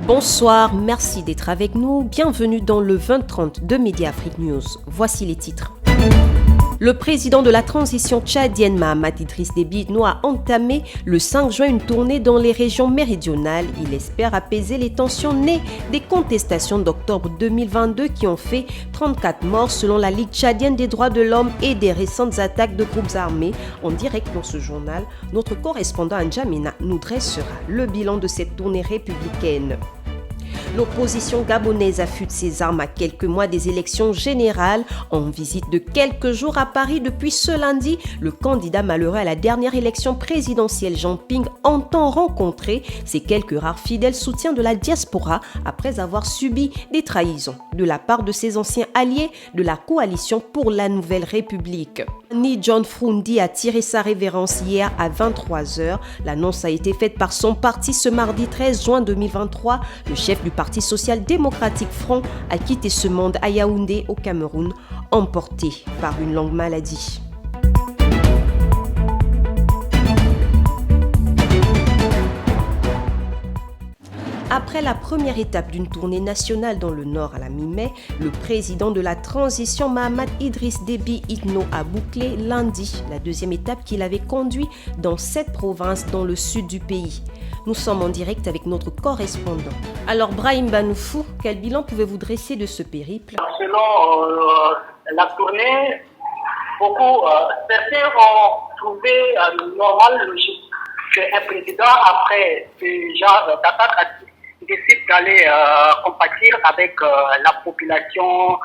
Bonsoir, merci d'être avec nous. Bienvenue dans le 2030 de Mediafrique News. Voici les titres. Le président de la transition tchadienne Mahamat Idriss Déby Itno a entamé le 5 juin une tournée dans les régions méridionales. Il espère apaiser les tensions nées des contestations d'octobre 2022 qui ont fait 34 morts selon la Ligue tchadienne des droits de l'homme et des récentes attaques de groupes armés. En direct dans ce journal, notre correspondant N'Djamena nous dressera le bilan de cette tournée républicaine. L'opposition gabonaise affûte ses armes à quelques mois des élections générales. En visite de quelques jours à Paris depuis ce lundi, le candidat malheureux à la dernière élection présidentielle Jean Ping entend rencontrer ses quelques rares fidèles soutiens de la diaspora après avoir subi des trahisons de la part de ses anciens alliés de la coalition pour la Nouvelle République. Ni John Frundi a tiré sa révérence hier à 23h. L'annonce a été faite par son parti ce mardi 13 juin 2023. Le chef du Parti social-démocratique Front a quitté ce monde à Yaoundé au Cameroun, emporté par une longue maladie. Après la première étape d'une tournée nationale dans le Nord à la mi-mai, le président de la transition Mahamat Idriss Déby Itno a bouclé lundi la deuxième étape qu'il avait conduite dans 7 provinces dans le sud du pays. Nous sommes en direct avec notre correspondant. Alors Brahim Banoufou, quel bilan pouvez-vous dresser de ce périple? Selon la tournée, certains ont trouvé normal, logique qu'un président, après ce genre d'attaque, décide d'aller compatir avec la population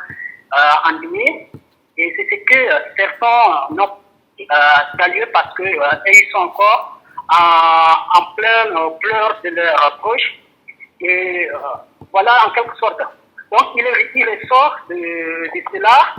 endeuillée. Et c'est ce que certains n'ont salué parce qu'ils sont encore en plein pleurs de leurs proches. Et voilà, en quelque sorte. Donc, il ressort de cela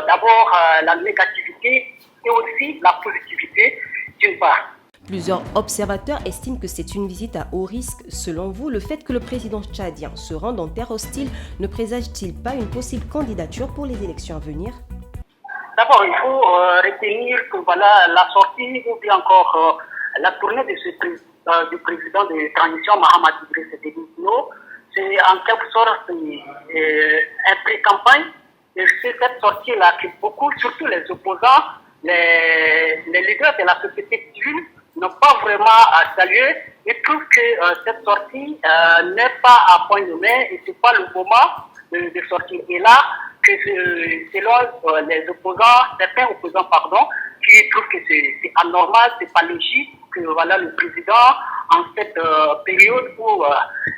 d'abord la négativité et aussi la positivité d'une part. Plusieurs observateurs estiment que c'est une visite à haut risque. Selon vous, le fait que le président tchadien se rende en terre hostile ne présage-t-il pas une possible candidature pour les élections à venir? D'abord, il faut retenir que voilà, la sortie ou bien encore la tournée de du président de transition Mahamat Idriss Déby Itno, c'est en quelque sorte un pré-campagne. Et c'est cette sortie-là que beaucoup, surtout les opposants, les leaders de la société civile, n'ont pas vraiment salué. Ils trouvent que cette sortie n'est pas à point de main et ce n'est pas le moment de sortir. Et là, que selon les opposants, certains opposants, qui trouvent que c'est anormal, c'est pas logique, que voilà, le président, en cette période où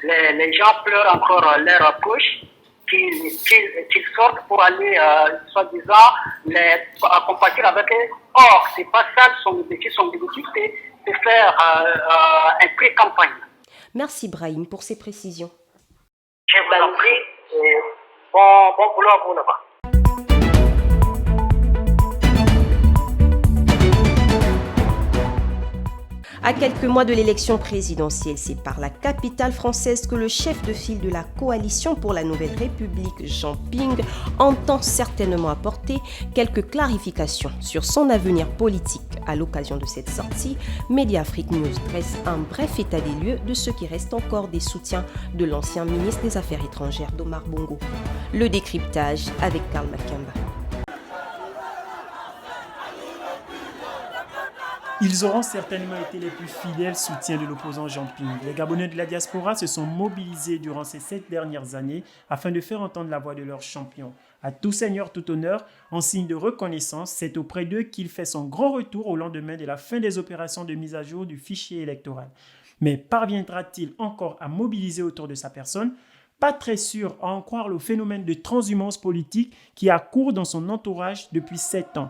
les gens pleurent encore leurs proches, qu'ils sortent pour aller, soi-disant, les compatir avec eux. Or, c'est pas ça son objectif c'est de faire un pré-campagne. Merci Brahim pour ces précisions. Je vous en prie, bon boulot à vous là-bas. À quelques mois de l'élection présidentielle, c'est par la capitale française que le chef de file de la coalition pour la Nouvelle République, Jean Ping, entend certainement apporter quelques clarifications sur son avenir politique. À l'occasion de cette sortie, Mediafrique News dresse un bref état des lieux de ce qui reste encore des soutiens de l'ancien ministre des Affaires étrangères d'Omar Bongo. Le décryptage avec Karl Makamba. Ils auront certainement été les plus fidèles soutiens de l'opposant Jean Ping. Les Gabonais de la diaspora se sont mobilisés durant ces 7 dernières années afin de faire entendre la voix de leur champion. À tout seigneur, tout honneur, en signe de reconnaissance, c'est auprès d'eux qu'il fait son grand retour au lendemain de la fin des opérations de mise à jour du fichier électoral. Mais parviendra-t-il encore à mobiliser autour de sa personne ? Pas très sûr à en croire le phénomène de transhumance politique qui a cours dans son entourage depuis 7 ans.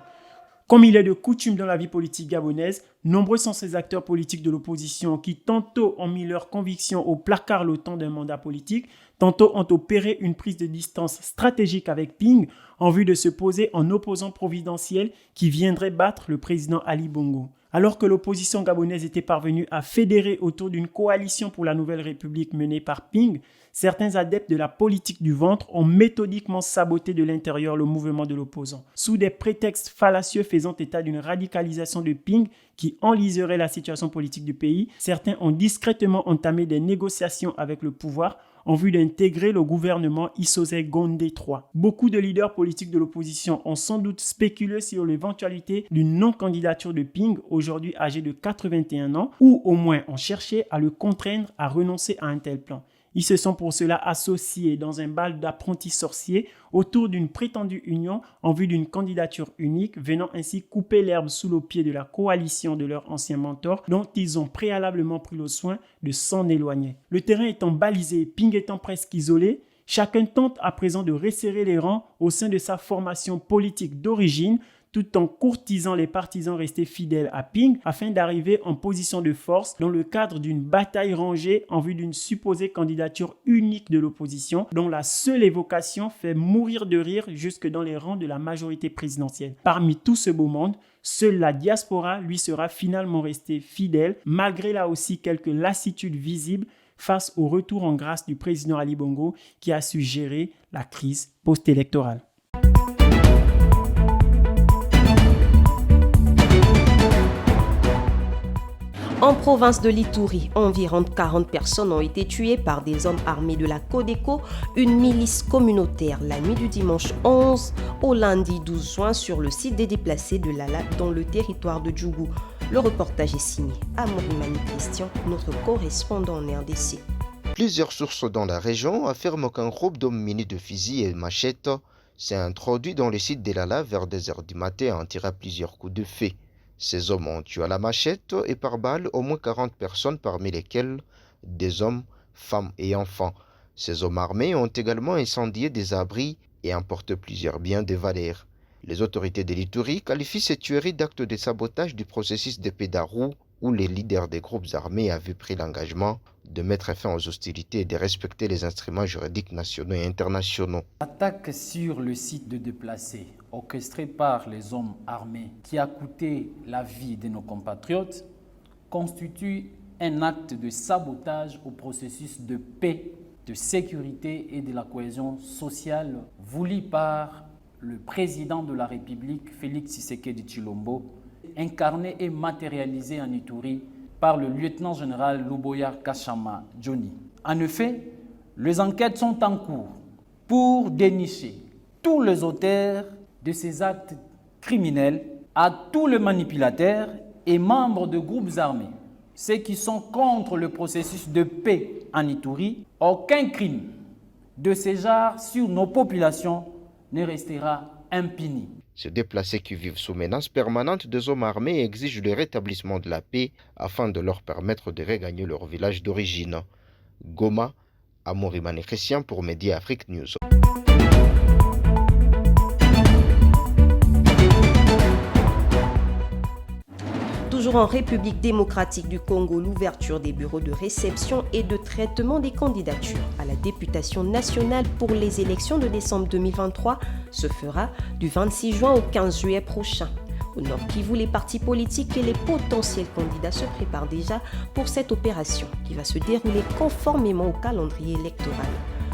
Comme il est de coutume dans la vie politique gabonaise, nombreux sont ces acteurs politiques de l'opposition qui tantôt ont mis leurs convictions au placard le temps d'un mandat politique, tantôt ont opéré une prise de distance stratégique avec Ping en vue de se poser en opposant providentiel qui viendrait battre le président Ali Bongo. Alors que l'opposition gabonaise était parvenue à fédérer autour d'une coalition pour la Nouvelle République menée par Ping, Certains adeptes de la politique du ventre ont méthodiquement saboté de l'intérieur le mouvement de l'opposant, sous des prétextes fallacieux faisant état d'une radicalisation de Ping qui enliserait la situation politique du pays. Certains ont discrètement entamé des négociations avec le pouvoir en vue d'intégrer le gouvernement Issoze Gondé III. Beaucoup de leaders politiques de l'opposition ont sans doute spéculé sur l'éventualité d'une non-candidature de Ping, aujourd'hui âgé de 81 ans, ou au moins ont cherché à le contraindre à renoncer à un tel plan. Ils se sont pour cela associés dans un bal d'apprentis sorciers autour d'une prétendue union en vue d'une candidature unique, venant ainsi couper l'herbe sous le pied de la coalition de leur ancien mentor dont ils ont préalablement pris le soin de s'en éloigner. Le terrain étant balisé, Ping étant presque isolé, chacun tente à présent de resserrer les rangs au sein de sa formation politique d'origine, tout en courtisant les partisans restés fidèles à Ping afin d'arriver en position de force dans le cadre d'une bataille rangée en vue d'une supposée candidature unique de l'opposition dont la seule évocation fait mourir de rire jusque dans les rangs de la majorité présidentielle. Parmi tout ce beau monde, seule la diaspora lui sera finalement restée fidèle malgré là aussi quelques lassitudes visibles face au retour en grâce du président Ali Bongo qui a su gérer la crise post-électorale. En province de l'Ituri, environ 40 personnes ont été tuées par des hommes armés de la Codeco, une milice communautaire, la nuit du dimanche 11 au lundi 12 juin sur le site des déplacés de Lala dans le territoire de Djougou. Le reportage est signé Amourimani Christian, notre correspondant en RDC. Plusieurs sources dans la région affirment qu'un groupe d'hommes munis de fusils et machettes s'est introduit dans le site de Lala vers 2h du matin et en tiré plusieurs coups de feu. Ces hommes ont tué à la machette et par balle au moins 40 personnes, parmi lesquelles des hommes, femmes et enfants. Ces hommes armés ont également incendié des abris et emporté plusieurs biens de valeur. Les autorités de l'Ituri qualifient ces tueries d'actes de sabotage du processus de paix d'Arrou, où les leaders des groupes armés avaient pris l'engagement de mettre fin aux hostilités et de respecter les instruments juridiques nationaux et internationaux. L'attaque sur le site de déplacés, orchestrée par les hommes armés, qui a coûté la vie de nos compatriotes, constitue un acte de sabotage au processus de paix, de sécurité et de la cohésion sociale voulu par le président de la République, Félix Tshisekedi Tshilombo, incarné et matérialisé en Ituri par le lieutenant-général Luboya Kashama Johnny. En effet, les enquêtes sont en cours pour dénicher tous les auteurs de ces actes criminels, à tous les manipulateurs et membres de groupes armés, ceux qui sont contre le processus de paix en Ituri. Aucun crime de ce genre sur nos populations ne restera impuni. Ces déplacés qui vivent sous menace permanente des hommes armés exigent le rétablissement de la paix afin de leur permettre de regagner leur village d'origine. Goma, Amourimani Christian pour Média Afrique News. Toujours en République démocratique du Congo, l'ouverture des bureaux de réception et de traitement des candidatures à la députation nationale pour les élections de décembre 2023 se fera du 26 juin au 15 juillet prochain. Au Nord Kivu, les partis politiques et les potentiels candidats se préparent déjà pour cette opération qui va se dérouler conformément au calendrier électoral.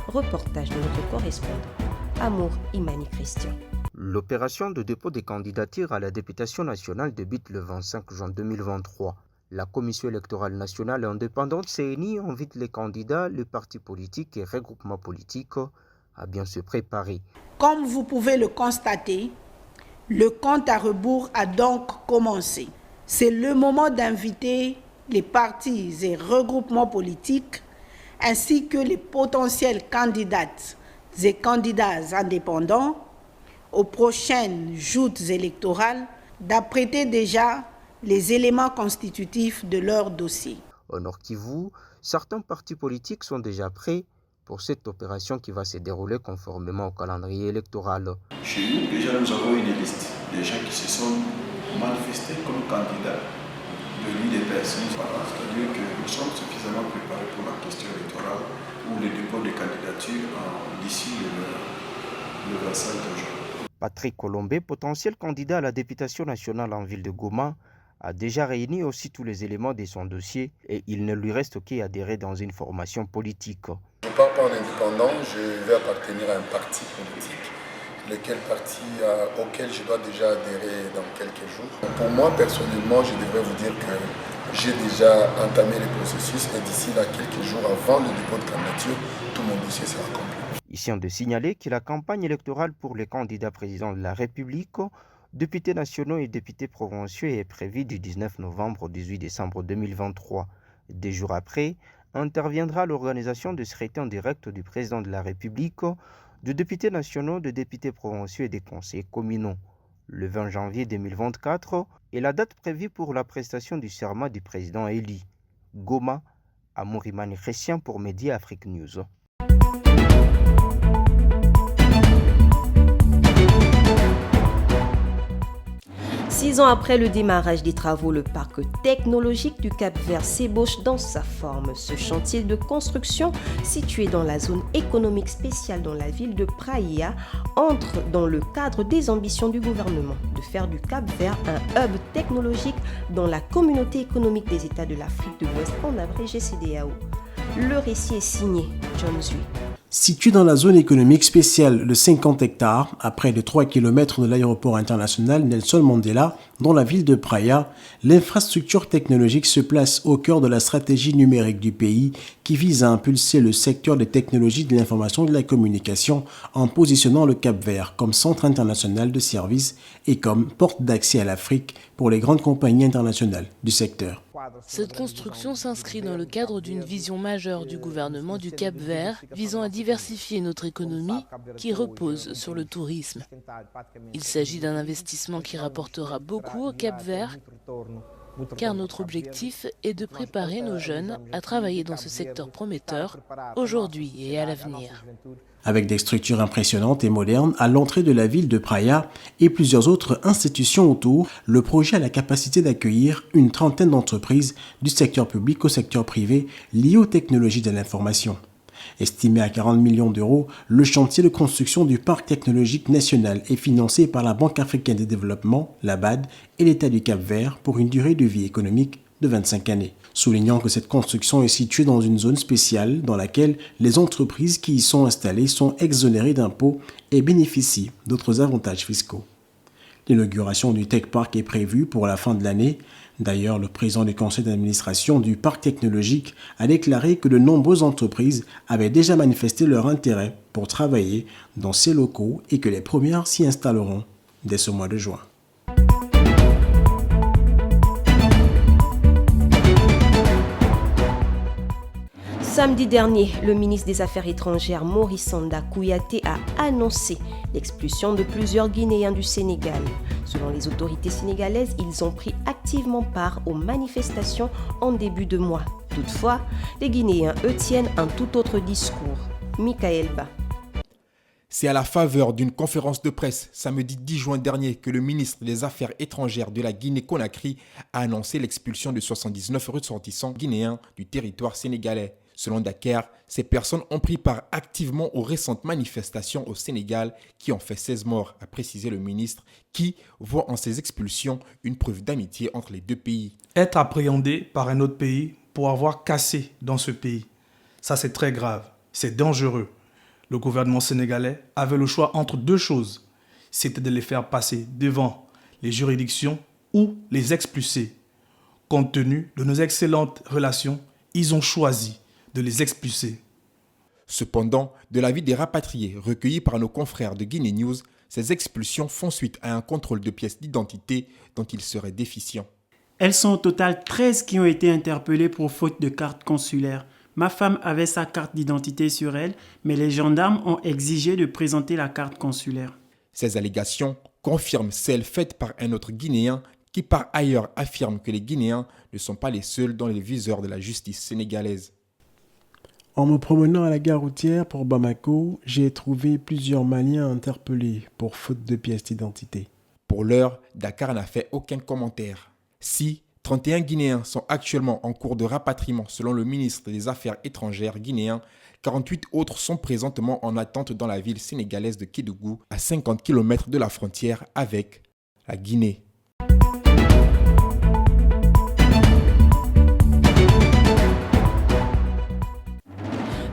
Reportage de notre correspondant, Amourimani Christian. L'opération de dépôt des candidatures à la députation nationale débute le 25 juin 2023. La Commission électorale nationale et indépendante CENI invite les candidats, les partis politiques et regroupements politiques à bien se préparer. Comme vous pouvez le constater, le compte à rebours a donc commencé. C'est le moment d'inviter les partis et regroupements politiques ainsi que les potentiels candidates et candidats indépendants aux prochaines joutes électorales d'apprêter déjà les éléments constitutifs de leur dossier. Au Nord Kivu, certains partis politiques sont déjà prêts pour cette opération qui va se dérouler conformément au calendrier électoral. Chez nous, déjà, nous avons une liste des gens qui se sont manifestés comme candidats de l'UDPS. C'est-à-dire que nous sommes suffisamment préparés pour la question électorale ou le dépôt des candidatures d'ici le 25 juin. Patrick Colombé, potentiel candidat à la députation nationale en ville de Goma, a déjà réuni aussi tous les éléments de son dossier et il ne lui reste qu'à adhérer dans une formation politique. Je ne parle pas pas un indépendant, je vais appartenir à un parti politique, auquel je dois déjà adhérer dans quelques jours. Pour moi, personnellement, je devrais vous dire que j'ai déjà entamé le processus et d'ici là, quelques jours avant le dépôt de candidature, tout mon dossier sera complet. Ici, on de signaler que la campagne électorale pour les candidats présidents de la République, députés nationaux et députés provinciaux est prévue du 19 novembre au 18 décembre 2023. Des jours après, interviendra l'organisation de scrutin direct du président de la République, de députés nationaux, de députés provinciaux et des conseillers communaux. Le 20 janvier 2024 est la date prévue pour la prestation du serment du président élu. Goma, Amourimani Christian pour Média Afrique News. 6 ans après le démarrage des travaux, le parc technologique du Cap-Vert s'ébauche dans sa forme. Ce chantier de construction, situé dans la zone économique spéciale dans la ville de Praia, entre dans le cadre des ambitions du gouvernement de faire du Cap-Vert un hub technologique dans la communauté économique des États de l'Afrique de l'Ouest, en abrégé CEDEAO. Le récit est signé John Zui. Situé dans la zone économique spéciale de 50 hectares, à près de 3 km de l'aéroport international Nelson Mandela, dans la ville de Praia, l'infrastructure technologique se place au cœur de la stratégie numérique du pays qui vise à impulser le secteur des technologies de l'information et de la communication en positionnant le Cap-Vert comme centre international de services et comme porte d'accès à l'Afrique pour les grandes compagnies internationales du secteur. Cette construction s'inscrit dans le cadre d'une vision majeure du gouvernement du Cap-Vert visant à diversifier notre économie qui repose sur le tourisme. Il s'agit d'un investissement qui rapportera beaucoup au Cap-Vert car notre objectif est de préparer nos jeunes à travailler dans ce secteur prometteur aujourd'hui et à l'avenir. Avec des structures impressionnantes et modernes à l'entrée de la ville de Praia et plusieurs autres institutions autour, le projet a la capacité d'accueillir une trentaine d'entreprises du secteur public au secteur privé liées aux technologies de l'information. Estimé à 40 millions d'euros, le chantier de construction du parc technologique national est financé par la Banque africaine de développement, la BAD, et l'État du Cap-Vert pour une durée de vie économique de 25 années. Soulignant que cette construction est située dans une zone spéciale dans laquelle les entreprises qui y sont installées sont exonérées d'impôts et bénéficient d'autres avantages fiscaux. L'inauguration du Tech Park est prévue pour la fin de l'année. D'ailleurs, le président du conseil d'administration du parc technologique a déclaré que de nombreuses entreprises avaient déjà manifesté leur intérêt pour travailler dans ces locaux et que les premières s'y installeront dès ce mois de juin. Samedi dernier, le ministre des Affaires étrangères Maurice Sanda Kouyaté a annoncé l'expulsion de plusieurs Guinéens du Sénégal. Selon les autorités sénégalaises, ils ont pris activement part aux manifestations en début de mois. Toutefois, les Guinéens, eux, tiennent un tout autre discours. Michael Ba. C'est à la faveur d'une conférence de presse samedi 10 juin dernier que le ministre des Affaires étrangères de la Guinée-Conakry a annoncé l'expulsion de 79 ressortissants guinéens du territoire sénégalais. Selon Dakar, ces personnes ont pris part activement aux récentes manifestations au Sénégal qui ont fait 16 morts, a précisé le ministre, qui voit en ces expulsions une preuve d'amitié entre les deux pays. Être appréhendé par un autre pays pour avoir cassé dans ce pays, ça c'est très grave, c'est dangereux. Le gouvernement sénégalais avait le choix entre deux choses. C'était de les faire passer devant les juridictions ou les expulser. Compte tenu de nos excellentes relations, ils ont choisi de les expulser. Cependant, de l'avis des rapatriés recueillis par nos confrères de Guinée News, ces expulsions font suite à un contrôle de pièces d'identité dont ils seraient déficients. Elles sont au total 13 qui ont été interpellées pour faute de carte consulaire. Ma femme avait sa carte d'identité sur elle, mais les gendarmes ont exigé de présenter la carte consulaire. Ces allégations confirment celles faites par un autre Guinéen qui par ailleurs affirme que les Guinéens ne sont pas les seuls dans les viseurs de la justice sénégalaise. En me promenant à la gare routière pour Bamako, j'ai trouvé plusieurs Maliens interpellés pour faute de pièces d'identité. Pour l'heure, Dakar n'a fait aucun commentaire. Si 31 Guinéens sont actuellement en cours de rapatriement selon le ministre des Affaires étrangères guinéen, 48 autres sont présentement en attente dans la ville sénégalaise de Kédougou, à 50 km de la frontière avec la Guinée.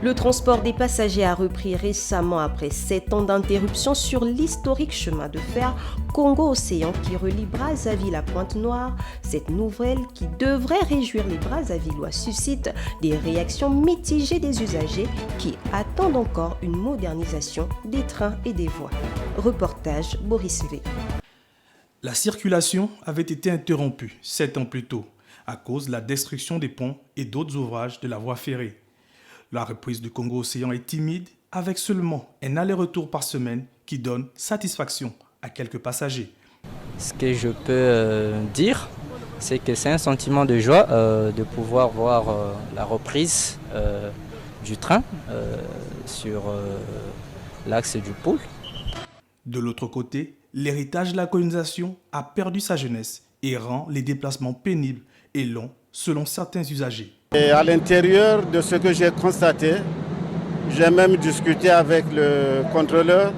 Le transport des passagers a repris récemment après 7 ans d'interruption sur l'historique chemin de fer Congo-Océan qui relie Brazzaville à Pointe-Noire. Cette nouvelle, qui devrait réjouir les Brazzavillois, suscite des réactions mitigées des usagers qui attendent encore une modernisation des trains et des voies. Reportage Boris V. La circulation avait été interrompue 7 ans plus tôt à cause de la destruction des ponts et d'autres ouvrages de la voie ferrée. La reprise du Congo-Océan est timide, avec seulement un aller-retour par semaine qui donne satisfaction à quelques passagers. Ce que je peux dire, c'est que c'est un sentiment de joie de pouvoir voir la reprise du train sur l'axe du pôle. De l'autre côté, l'héritage de la colonisation a perdu sa jeunesse et rend les déplacements pénibles et longs selon certains usagers. Et à l'intérieur de ce que j'ai constaté, j'ai même discuté avec le contrôleur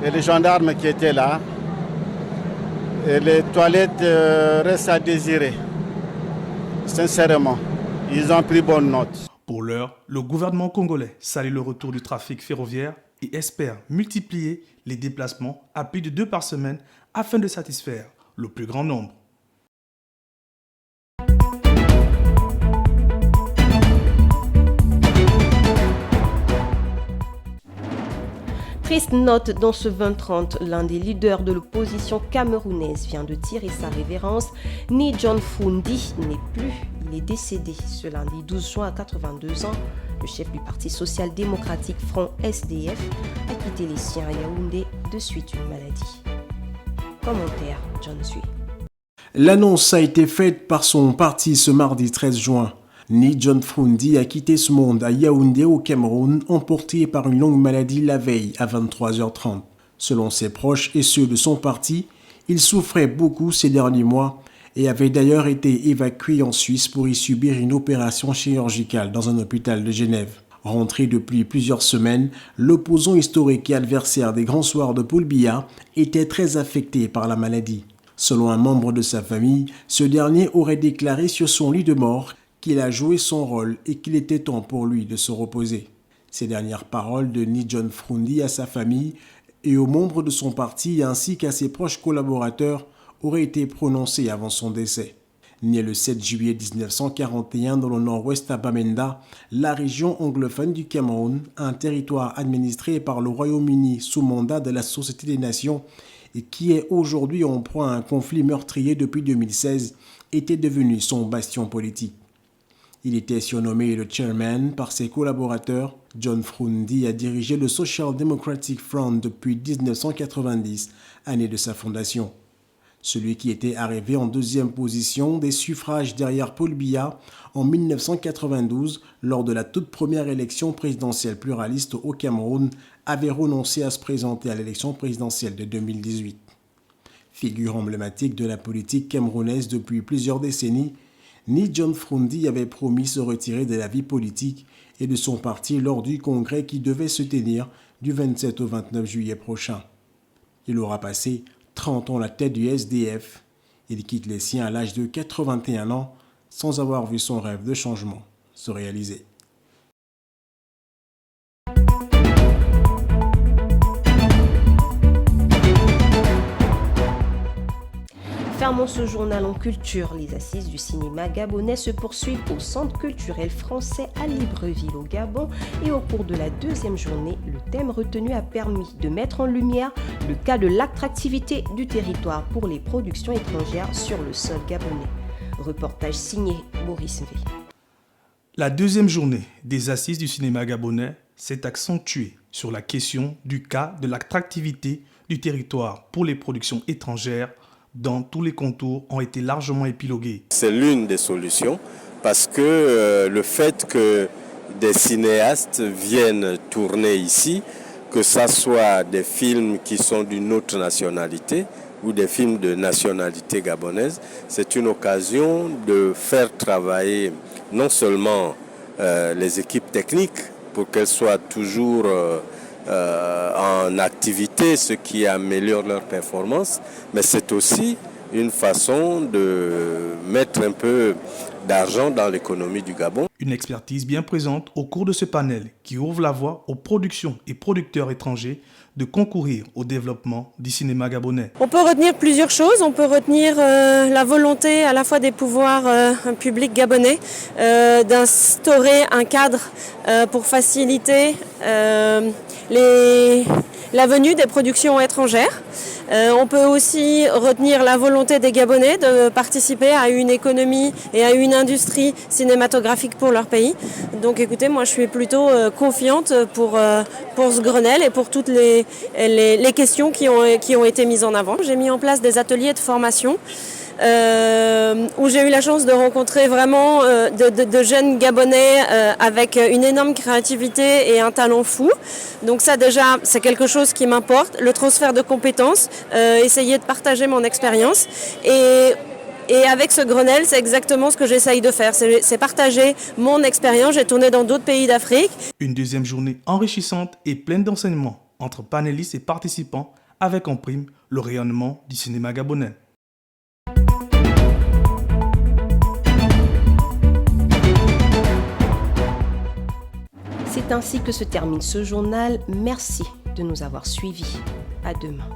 et les gendarmes qui étaient là. Et les toilettes restent à désirer. Sincèrement, ils ont pris bonne note. Pour l'heure, le gouvernement congolais salue le retour du trafic ferroviaire et espère multiplier les déplacements à plus de 2 par semaine afin de satisfaire le plus grand nombre. Triste note dans ce 2030, l'un des leaders de l'opposition camerounaise vient de tirer sa révérence. Ni John Fundi n'est plus, il est décédé ce lundi 12 juin à 82 ans. Le chef du Parti social-démocratique Front SDF a quitté les siens à Yaoundé de suite d'une maladie. Commentaire, John Sui. L'annonce a été faite par son parti ce mardi 13 juin. Ni John Fundi a quitté ce monde à Yaoundé au Cameroun, emporté par une longue maladie la veille à 23h30. Selon ses proches et ceux de son parti, il souffrait beaucoup ces derniers mois et avait d'ailleurs été évacué en Suisse pour y subir une opération chirurgicale dans un hôpital de Genève. Rentré depuis plusieurs semaines, l'opposant historique et adversaire des grands soirs de Paul Biya était très affecté par la maladie. Selon un membre de sa famille, ce dernier aurait déclaré sur son lit de mort qu'il a joué son rôle et qu'il était temps pour lui de se reposer. Ces dernières paroles de Ni John Fundi à sa famille et aux membres de son parti ainsi qu'à ses proches collaborateurs auraient été prononcées avant son décès. Né le 7 juillet 1941 dans le nord-ouest à Bamenda, la région anglophone du Cameroun, un territoire administré par le Royaume-Uni sous mandat de la Société des Nations et qui est aujourd'hui en proie à un conflit meurtrier depuis 2016, était devenu son bastion politique. Il était surnommé le chairman par ses collaborateurs. John Fundi a dirigé le Social Democratic Front depuis 1990, année de sa fondation. Celui qui était arrivé en deuxième position des suffrages derrière Paul Biya en 1992 lors de la toute première élection présidentielle pluraliste au Cameroun avait renoncé à se présenter à l'élection présidentielle de 2018. Figure emblématique de la politique camerounaise depuis plusieurs décennies, Ni John Fundi avait promis se retirer de la vie politique et de son parti lors du congrès qui devait se tenir du 27 au 29 juillet prochain. Il aura passé 30 ans à la tête du SDF. Il quitte les siens à l'âge de 81 ans sans avoir vu son rêve de changement se réaliser. Fermons ce journal en culture. Les assises du cinéma gabonais se poursuivent au Centre culturel français à Libreville au Gabon et au cours de la deuxième journée, le thème retenu a permis de mettre en lumière le cas de l'attractivité du territoire pour les productions étrangères sur le sol gabonais. Reportage signé Boris V. La deuxième journée des assises du cinéma gabonais s'est accentuée sur la question du cas de l'attractivité du territoire pour les productions étrangères dont tous les contours ont été largement épilogués. C'est l'une des solutions parce que le fait que des cinéastes viennent tourner ici, que ce soit des films qui sont d'une autre nationalité ou des films de nationalité gabonaise, c'est une occasion de faire travailler non seulement les équipes techniques pour qu'elles soient toujours en activité, ce qui améliore leur performance, mais c'est aussi une façon de mettre un peu d'argent dans l'économie du Gabon. Une expertise bien présente au cours de ce panel qui ouvre la voie aux productions et producteurs étrangers de concourir au développement du cinéma gabonais. On peut retenir plusieurs choses. On peut retenir la volonté à la fois des pouvoirs publics gabonais d'instaurer un cadre pour faciliter la venue des productions étrangères. On peut aussi retenir la volonté des Gabonais de participer à une économie et à une industrie cinématographique pour leur pays. Donc écoutez, moi je suis plutôt confiante pour ce Grenelle et pour toutes les questions qui ont été mises en avant. J'ai mis en place des ateliers de formation où j'ai eu la chance de rencontrer vraiment de jeunes Gabonais avec une énorme créativité et un talent fou. Donc ça déjà, c'est quelque chose qui m'importe, le transfert de compétences, essayer de partager mon expérience. Et avec ce Grenelle, c'est exactement ce que j'essaye de faire, c'est partager mon expérience. J'ai tourné dans d'autres pays d'Afrique. Une deuxième journée enrichissante et pleine d'enseignements entre panélistes et participants avec en prime le rayonnement du cinéma gabonais. C'est ainsi que se termine ce journal. Merci de nous avoir suivis. À demain.